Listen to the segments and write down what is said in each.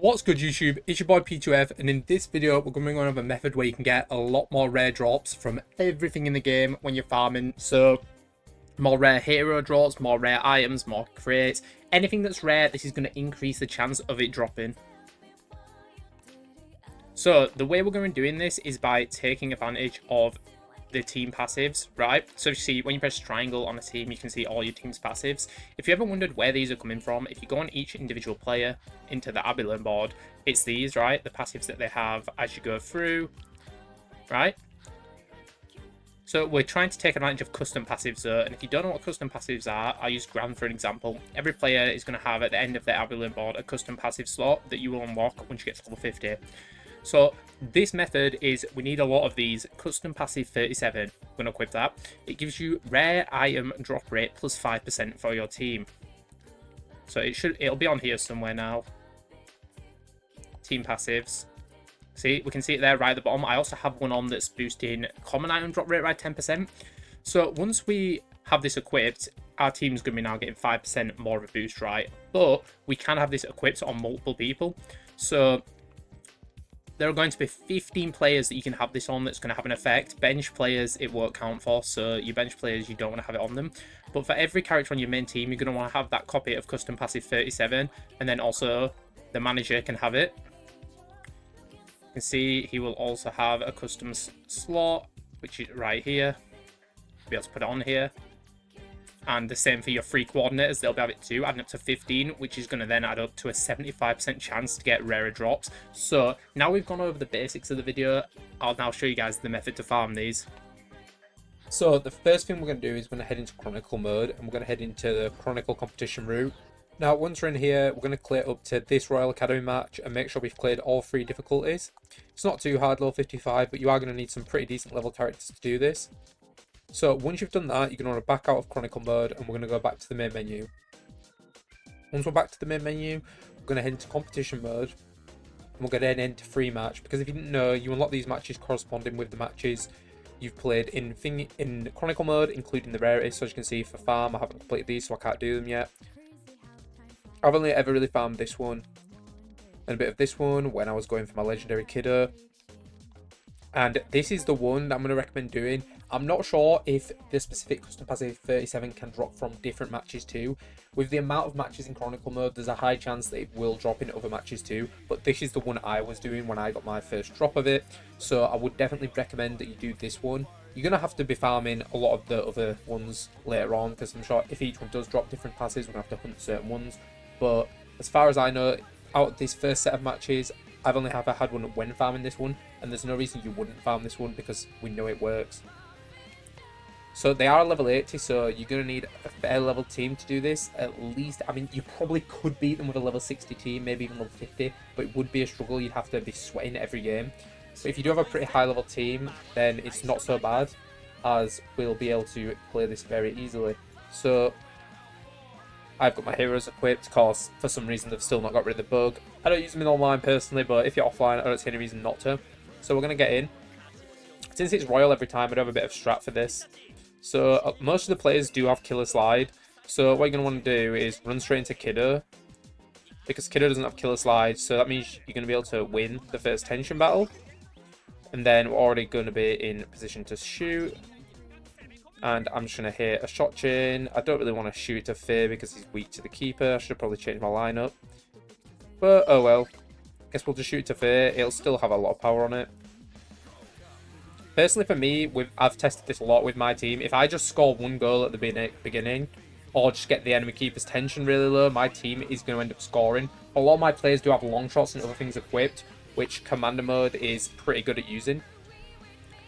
What's good, YouTube? It's your boy P2F, and in this video we're going on over a method where you can get a lot more rare drops from everything in the game when you're farming. So more rare hero drops, more rare items, more crates, anything that's rare. This is going to increase the chance of it dropping. So the way we're going to be doing this is by taking advantage of the team passives, right? So you see, when you press triangle on a team, you can see all your team's passives. If you ever wondered where these are coming from, if you go on each individual player into the Abby learn board, it's these, right? The passives that they have as you go through, right? So we're trying to take advantage of custom passives, and if you don't know what custom passives are, I'll use Grand for an example. Every player is going to have at the end of their Abby learn board a custom passive slot that you will unlock once you get to level 50. So this method is, we need a lot of these. Custom passive 37, we're going to equip that. It gives you rare item drop rate plus 5% for your team. So it'll be on here somewhere now. Team passives. See, we can see it there right at the bottom. I also have one on that's boosting common item drop rate by 10%. So once we have this equipped, our team's going to be now getting 5% more of a boost, right? But we can have this equipped on multiple people. So there are going to be 15 players that you can have this on that's going to have an effect. Bench players, it won't count for, so your bench players, you don't want to have it on them. But for every character on your main team, you're going to want to have that copy of Custom Passive 37, and then also the manager can have it. You can see he will also have a custom slot, which is right here. Be able to put it on here. And the same for your free coordinators, they'll be able to too, adding up to 15, which is going to then add up to a 75% chance to get rarer drops. So now we've gone over the basics of the video, I'll now show you guys the method to farm these. So the first thing we're going to do is we're going to head into Chronicle mode, and we're going to head into the Chronicle competition route. Now once we're in here, we're going to clear up to this Royal Academy match and make sure we've cleared all 3 difficulties. It's not too hard, level 55, but you are going to need some pretty decent level characters to do this. So once you've done that, you're going to want to back out of Chronicle mode, and we're going to go back to the main menu. Once we're back to the main menu, we're going to head into competition mode, and we're going to head into free match, because if you didn't know, you unlock these matches corresponding with the matches you've played in Chronicle mode, including the rarities. So as you can see, for farm, I haven't completed these, so I can't do them yet. I've only ever really farmed this one and a bit of this one when I was going for my legendary kiddo. And this is the one that I'm going to recommend doing. I'm not sure if the specific custom passive 37 can drop from different matches too. With the amount of matches in Chronicle mode, there's a high chance that it will drop in other matches too. But this is the one I was doing when I got my first drop of it. So I would definitely recommend that you do this one. You're going to have to be farming a lot of the other ones later on, because I'm sure if each one does drop different passives, we're going to have to hunt certain ones. But as far as I know, out of this first set of matches, I've only ever had one when farming this one, and there's no reason you wouldn't farm this one because we know it works. So they are level 80, so you're going to need a fair level team to do this. At least, I mean, you probably could beat them with a level 60 team, maybe even level 50, but it would be a struggle. You'd have to be sweating every game. But if you do have a pretty high level team, then it's not so bad, as we'll be able to play this very easily. So I've got my heroes equipped, because for some reason they've still not got rid of the bug. I don't use them in online personally, but if you're offline, I don't see any reason not to. So we're going to get in. Since it's royal every time, I do have a bit of strat for this. So most of the players do have Killer Slide. So what you're going to want to do is run straight into Kiddo, because Kiddo doesn't have Killer Slide. So that means you're going to be able to win the first tension battle. And then we're already going to be in position to shoot. And I'm just going to hit a shot chain. I don't really want to shoot to Fear because he's weak to the keeper. I should probably change my lineup. But oh well. Guess we'll just shoot to Fear. It'll still have a lot of power on it. Personally for me, I've tested this a lot with my team. If I just score one goal at the beginning, or just get the enemy keeper's tension really low, my team is going to end up scoring. A lot of my players do have long shots and other things equipped, which Commander mode is pretty good at using.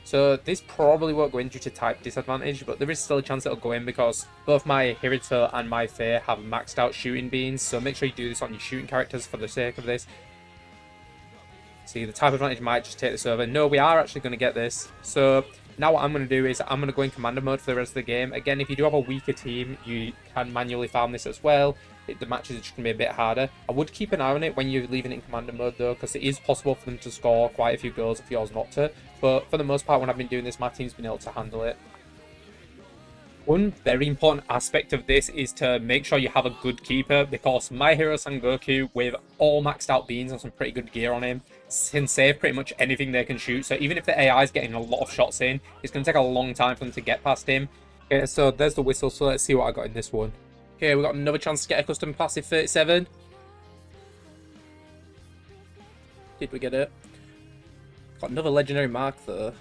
So this probably won't go in due to type disadvantage, but there is still a chance it'll go in because both my Hirito and my Fae have maxed out shooting beans. So make sure you do this on your shooting characters for the sake of this. See, the type advantage might just take this over. No, we are actually going to get this. So now what I'm going to do is I'm going to go in Commander mode for the rest of the game. Again, if you do have a weaker team, you can manually farm this as well. The matches are just going to be a bit harder. I would keep an eye on it when you're leaving it in Commander mode though, because it is possible for them to score quite a few goals if yours not to. But for the most part, when I've been doing this, my team's been able to handle it. One very important aspect of this is to make sure you have a good keeper, because My Hero Sangoku, with all maxed out beans and some pretty good gear on him, can save pretty much anything they can shoot. So even if the AI is getting a lot of shots in, it's going to take a long time for them to get past him. Okay, so there's the whistle. So let's see what I got in this one. Okay, we got another chance to get a custom passive 37. Did we get it? Got another legendary mark though.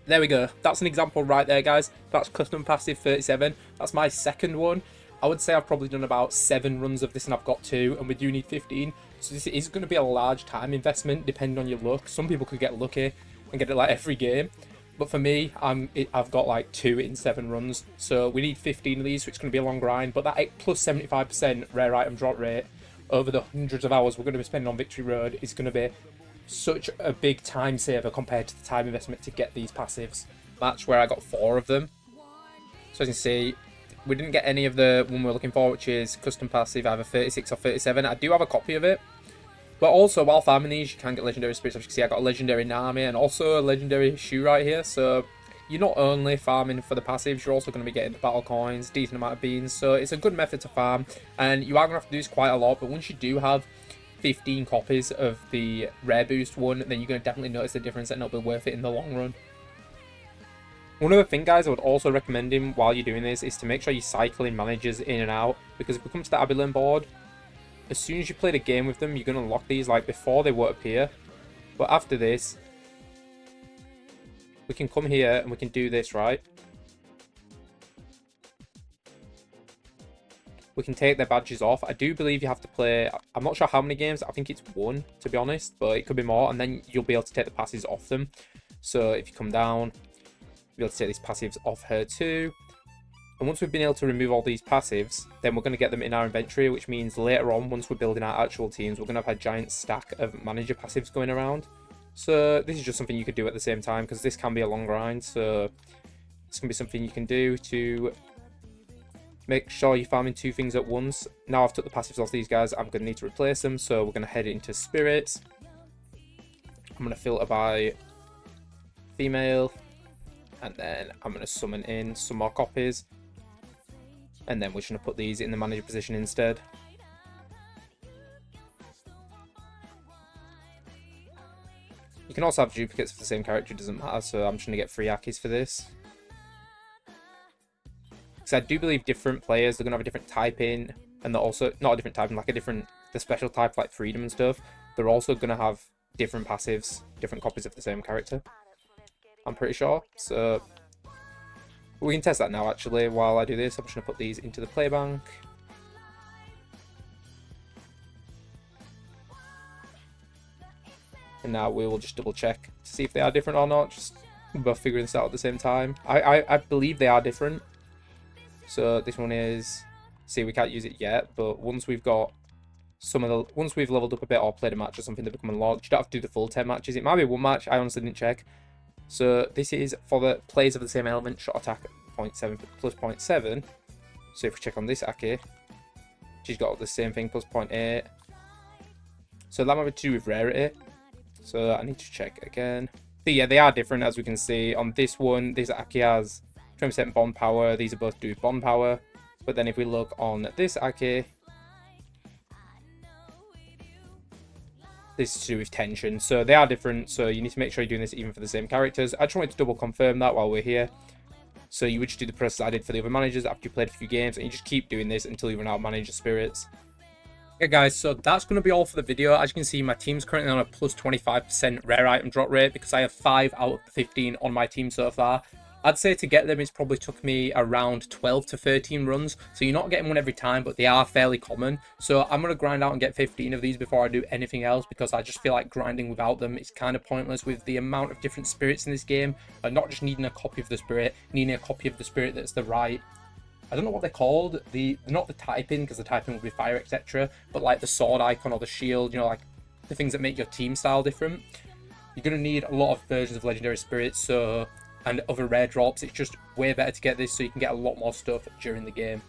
There we go. That's an example right there, guys. That's custom passive 37. That's my second one. I would say I've probably done about 7 runs of this and I've got 2, and we do need 15. So this is going to be a large time investment depending on your luck. Some people could get lucky and get it like every game. But for me, I've got like 2 in 7 runs. So we need 15 of these, so it's going to be a long grind. But that plus 75% rare item drop rate over the hundreds of hours we're going to be spending on Victory Road is going to be such a big time saver compared to the time investment to get these passives. Match where I got 4 of them. So as you can see, we didn't get any of the one we're looking for, which is custom passive, either 36 or 37. I do have a copy of it. But also, while farming these, you can get legendary spirits. As you can see, I got a legendary Nami and also a legendary shoe right here. So you're not only farming for the passives, you're also going to be getting the battle coins, decent amount of beans. So it's a good method to farm, and you are going to have to do this quite a lot. But once you do have 15 copies of the rare boost one, then you're going to definitely notice the difference, and it'll be worth it in the long run. One other thing, guys, I would also recommend while you're doing this is to make sure you're cycling managers in and out, because if we come to the Abilene board, as soon as you play the game with them, you're going to unlock these. Like before, they won't appear, but after this, we can come here and we can do this, right? We can take their badges off. I do believe you have to play, I'm not sure how many games, I think it's 1 to be honest, but it could be more, and then you'll be able to take the passes off them. So if you come down, you'll be able to take these passives off her too. And once we've been able to remove all these passives, then we're going to get them in our inventory, which means later on, once we're building our actual teams, we're going to have a giant stack of manager passives going around. So this is just something you could do at the same time, because this can be a long grind, so it's going to be something you can do to make sure you're farming 2 things at once. Now I've took the passives off these guys, I'm going to need to replace them, so we're going to head into spirits. I'm going to filter by female, and then I'm going to summon in some more copies, and then we're just going to put these in the manager position instead. You can also have duplicates for the same character, it doesn't matter, so I'm just going to get 3 Akis for this. Because I do believe different players, they're going to have a different typing, and they're also, not a different typing, like the special type like Freedom and stuff, they're also going to have different passives, different copies of the same character, I'm pretty sure. So we can test that now actually. While I do this, I'm just going to put these into the play bank. And now we will just double check to see if they are different or not, just both figuring this out at the same time. I believe they are different. So this one is, see, we can't use it yet, but once we've got once we've leveled up a bit or played a match or something, they become unlocked. You don't have to do the full 10 matches. It might be 1 match, I honestly didn't check. So this is for the players of the same element, shot attack 0.7 plus 0.7. So if we check on this Aki, she's got the same thing, plus 0.8. So that might be to do with rarity. So I need to check again. But yeah, they are different, as we can see. On this one, this Aki has 20% bond power. These are both do with bond power. But then if we look on this Aki, this is to do with tension. So they are different. So you need to make sure you're doing this even for the same characters. I just wanted to double confirm that while we're here. So you would just do the process I did for the other managers after you played a few games, and you just keep doing this until you run out of manager spirits. Okay guys, so that's going to be all for the video. As you can see, my team's currently on a plus 25% rare item drop rate because I have 5 out of the 15 on my team so far. I'd say to get them, it's probably took me around 12 to 13 runs. So you're not getting one every time, but they are fairly common. So I'm going to grind out and get 15 of these before I do anything else, because I just feel like grinding without them is kind of pointless with the amount of different spirits in this game. And not just needing a copy of the spirit, needing a copy of the spirit that's the right, I don't know what they're called, not the typing, because the typing would be fire, etc. But like the sword icon or the shield, you know, like the things that make your team style different. You're going to need a lot of versions of legendary spirits, and other rare drops. It's just way better to get this so you can get a lot more stuff during the game.